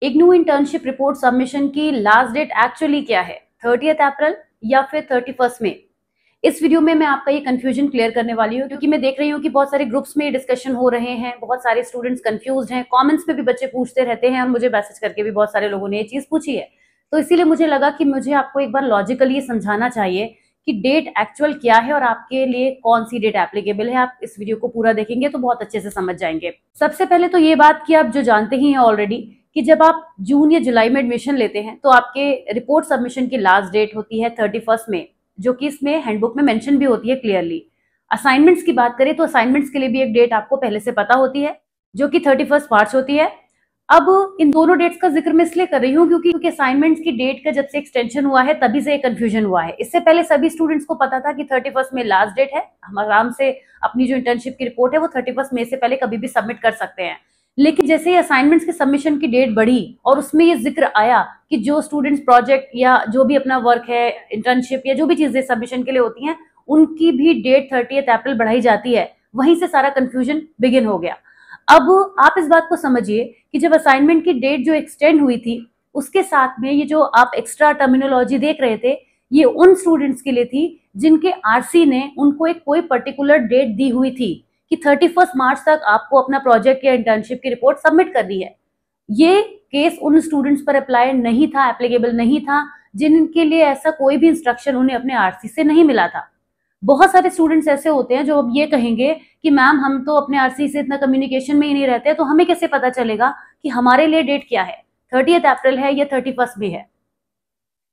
IGNOU internship report submission की last date actually क्या है, 30 अप्रैल या फिर 31 मई? इस वीडियो में मैं आपका ये कंफ्यूजन क्लियर करने वाली हूँ, क्योंकि मैं देख रही हूँ कि बहुत सारे ग्रुप्स में डिस्कशन हो रहे हैं, बहुत सारे स्टूडेंट्स कंफ्यूज्ड हैं, कमेंट्स में भी बच्चे पूछते रहते हैं और मुझे मैसेज करके भी बहुत सारे लोगों ने ये चीज पूछी है। तो इसीलिए मुझे लगा कि मुझे आपको एक बार लॉजिकली समझाना चाहिए कि डेट एक्चुअल क्या है और आपके लिए कौन सी डेट एप्लीकेबल है। आप इस वीडियो को पूरा देखेंगे तो बहुत अच्छे से समझ जाएंगे। सबसे पहले तो ये बात कि आप जो जानते ही हैं ऑलरेडी कि जब आप जून या जुलाई में एडमिशन लेते हैं तो आपके रिपोर्ट सबमिशन की लास्ट डेट होती है 31 मई, जो कि इसमें हैंडबुक में मेंशन भी होती है क्लियरली। असाइनमेंट्स की बात करें तो असाइनमेंट्स के लिए भी एक डेट आपको पहले से पता होती है, जो कि 31 मार्च होती है। अब इन दोनों डेट्स का जिक्र मैं इसलिए कर रही हूँ क्योंकि असाइनमेंट्स की डेट का जब से एक्सटेंशन हुआ है तभी से कंफ्यूजन हुआ है। इससे पहले सभी स्टूडेंट्स को पता था कि 31 में लास्ट डेट है, हम आराम से अपनी जो इंटर्नशिप की रिपोर्ट है वो 31 मई से पहले कभी भी सबमिट कर सकते हैं। लेकिन जैसे ही असाइनमेंट्स के सबमिशन की डेट बढ़ी और उसमें ये जिक्र आया कि जो स्टूडेंट्स प्रोजेक्ट या जो भी अपना वर्क है, इंटर्नशिप या जो भी चीजें सबमिशन के लिए होती हैं, उनकी भी डेट 30 अप्रैल बढ़ाई जाती है, वहीं से सारा कंफ्यूजन बिगिन हो गया। अब आप इस बात को समझिए कि जब असाइनमेंट की डेट जो एक्सटेंड हुई थी, उसके साथ में ये जो आप एक्स्ट्रा टर्मिनोलॉजी देख रहे थे, ये उन स्टूडेंट्स के लिए थी जिनके आरसी ने उनको एक कोई पर्टिकुलर डेट दी हुई थी कि 31 मार्च तक आपको अपना प्रोजेक्ट या इंटर्नशिप की रिपोर्ट सबमिट करनी है। ये केस उन स्टूडेंट्स पर अप्लाई नहीं था, एप्लीकेबल नहीं था, जिनके लिए ऐसा कोई भी इंस्ट्रक्शन उन्हें अपने आरसी से नहीं मिला था। बहुत सारे स्टूडेंट्स ऐसे होते हैं जो अब ये कहेंगे कि मैम हम तो अपने आरसी से इतना कम्युनिकेशन में ही नहीं रहते, तो हमें कैसे पता चलेगा कि हमारे लिए डेट क्या है, 30 अप्रैल है या 31 मई है।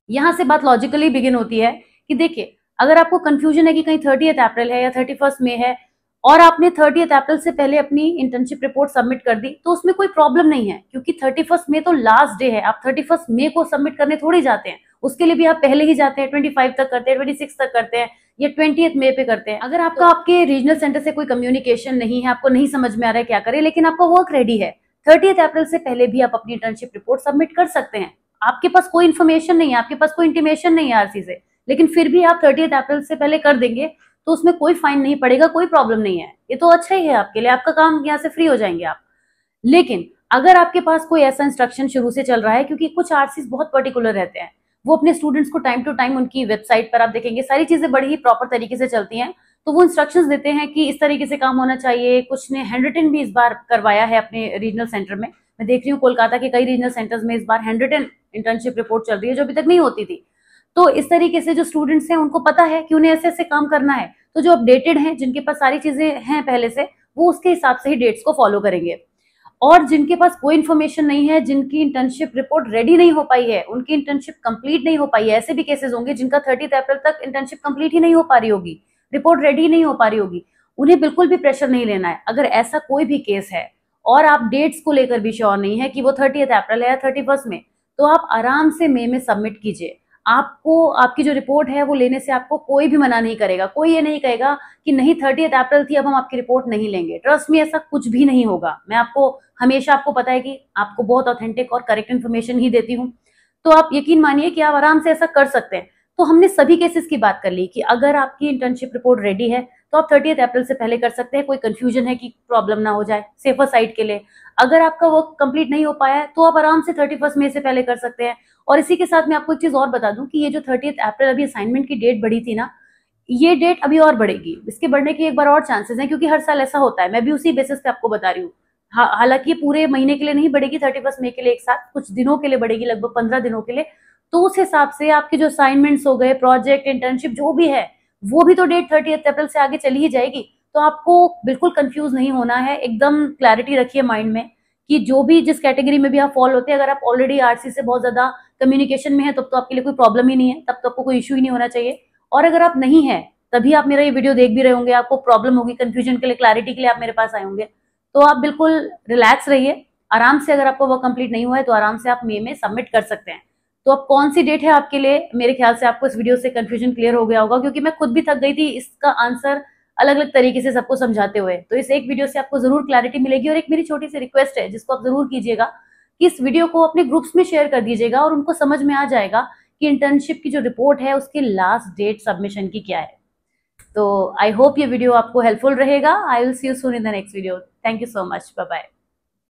यहां से बात लॉजिकली बिगिन होती है कि देखिए, अगर आपको कंफ्यूजन है कि कहीं 30 अप्रैल है या 31 मई है और आपने 30 अप्रैल से पहले अपनी इंटर्नशिप रिपोर्ट सबमिट कर दी, तो उसमें कोई प्रॉब्लम नहीं है, क्योंकि 31 मई तो लास्ट डे है। आप 31 मई को सबमिट करने थोड़ी जाते हैं, उसके लिए भी आप पहले ही जाते हैं, 25 तक करते हैं, 26 तक करते हैं या 20 मई पे करते हैं। अगर आपका आपके रीजनल सेंटर से कोई कम्युनिकेशन नहीं है, आपको नहीं समझ में आ रहा है क्या करें, लेकिन आपका वर्क रेडी है, 30 अप्रैल से पहले भी आप अपनी इंटर्नशिप रिपोर्ट सबमिट कर सकते हैं। आपके पास कोई इन्फॉर्मेशन नहीं है, आपके पास कोई इंटीमेशन नहीं है आरसी से, लेकिन फिर भी आप 30 अप्रैल से पहले कर देंगे तो उसमें कोई फाइन नहीं पड़ेगा, कोई प्रॉब्लम नहीं है। ये तो अच्छा ही है आपके लिए, आपका काम यहाँ से फ्री हो जाएंगे आप। लेकिन अगर आपके पास कोई ऐसा इंस्ट्रक्शन शुरू से चल रहा है, क्योंकि कुछ आरसीज बहुत पर्टिकुलर रहते हैं, वो अपने स्टूडेंट्स को टाइम टू टाइम उनकी वेबसाइट पर आप देखेंगे सारी चीजें बड़ी ही प्रॉपर तरीके से चलती हैं, तो वो इंस्ट्रक्शंस देते हैं कि इस तरीके से काम होना चाहिए। कुछ ने हैंड रिटन भी इस बार करवाया है अपने रीजनल सेंटर में। मैं देख रही हूँ कोलकाता के कई रीजनल सेंटर्स में इस बार हैंड रिटन इंटर्नशिप रिपोर्ट चल रही है, जो अभी तक नहीं होती थी। तो इस तरीके से जो स्टूडेंट्स हैं उनको पता है कि उन्हें ऐसे ऐसे काम करना है, तो जो अपडेटेड हैं, जिनके पास सारी चीजें हैं पहले से, वो उसके हिसाब से ही डेट्स को फॉलो करेंगे। और जिनके पास कोई इन्फॉर्मेशन नहीं है, जिनकी इंटर्नशिप रिपोर्ट रेडी नहीं हो पाई है, उनकी इंटर्नशिप कंप्लीट नहीं हो पाई है, ऐसे भी केसेस होंगे जिनका 30 अप्रैल तक इंटर्नशिप कंप्लीट ही नहीं हो पा रही होगी, रिपोर्ट रेडी नहीं हो पा रही होगी, उन्हें बिल्कुल भी प्रेशर नहीं लेना है। अगर ऐसा कोई भी केस है और आप डेट्स को लेकर भी श्योर नहीं है कि वो 30 अप्रैल है या 31 में, तो आप आराम से मई में सबमिट कीजिए। आपको आपकी जो रिपोर्ट है वो लेने से आपको कोई भी मना नहीं करेगा, कोई ये नहीं कहेगा कि नहीं 30 अप्रैल थी अब हम आपकी रिपोर्ट नहीं लेंगे। ट्रस्ट में ऐसा कुछ भी नहीं होगा। मैं आपको हमेशा, आपको पता है कि आपको बहुत ऑथेंटिक और करेक्ट इन्फॉर्मेशन ही देती हूँ, तो आप यकीन मानिए कि आप आराम से ऐसा कर सकते हैं। तो हमने सभी केसेस की बात कर ली कि अगर आपकी इंटर्नशिप रिपोर्ट रेडी है तो आप 30 अप्रैल से पहले कर सकते हैं, कोई कंफ्यूजन है कि प्रॉब्लम ना हो जाए, सेफर साइड के लिए। अगर आपका वर्क कंप्लीट नहीं हो पाया है तो आप आराम से 31 मई से पहले कर सकते हैं। और इसी के साथ मैं आपको एक चीज और बता दूं कि ये जो 30 अप्रैल अभी असाइनमेंट की डेट बढ़ी थी ना, ये डेट अभी और बढ़ेगी। इसके बढ़ने के एक बार और चांसेस हैं, क्योंकि हर साल ऐसा होता है। मैं भी उसी बेसिस पे आपको बता रही हूँ। हालांकि पूरे महीने के लिए नहीं बढ़ेगी, 31 मई के लिए एक साथ कुछ दिनों के लिए बढ़ेगी, लगभग 15 दिनों के लिए। तो उस हिसाब से आपके जो असाइनमेंट्स हो गए, प्रोजेक्ट, इंटर्नशिप जो भी है, वो भी तो डेट 30 अप्रैल से आगे चली ही जाएगी। तो आपको बिल्कुल कंफ्यूज नहीं होना है, एकदम क्लैरिटी रखिए माइंड में कि जो भी जिस कैटेगरी में भी आप फॉल होते हैं, अगर आप ऑलरेडी आरसी से बहुत ज्यादा कम्युनिकेशन में है तब तो आपके लिए कोई प्रॉब्लम ही नहीं है, तब तो आपको कोई इशू ही नहीं होना चाहिए। और अगर आप नहीं है तभी आप मेरा ये वीडियो देख भी रहे होंगे, आपको प्रॉब्लम होगी, कंफ्यूजन के लिए, क्लैरिटी के लिए आप मेरे पास आए होंगे, तो आप बिल्कुल रिलैक्स रहिए आराम से। अगर आपको वर्क कंप्लीट नहीं हुआ है तो आराम से आप मई में सबमिट कर सकते हैं। तो अब कौन सी डेट है आपके लिए, मेरे ख्याल से आपको इस वीडियो से कंफ्यूजन क्लियर हो गया होगा, क्योंकि मैं खुद भी थक गई थी इसका आंसर अलग अलग तरीके से सबको समझाते हुए। तो इस एक वीडियो से आपको जरूर क्लैरिटी मिलेगी। और एक मेरी छोटी सी रिक्वेस्ट है जिसको आप जरूर कीजिएगा कि इस वीडियो को अपने ग्रुप्स में शेयर कर दीजिएगा और उनको समझ में आ जाएगा कि इंटर्नशिप की जो रिपोर्ट है उसकी लास्ट डेट सबमिशन की क्या है। तो आई होप ये वीडियो आपको हेल्पफुल रहेगा। I will see you soon in the next video. Thank you so much, bye bye.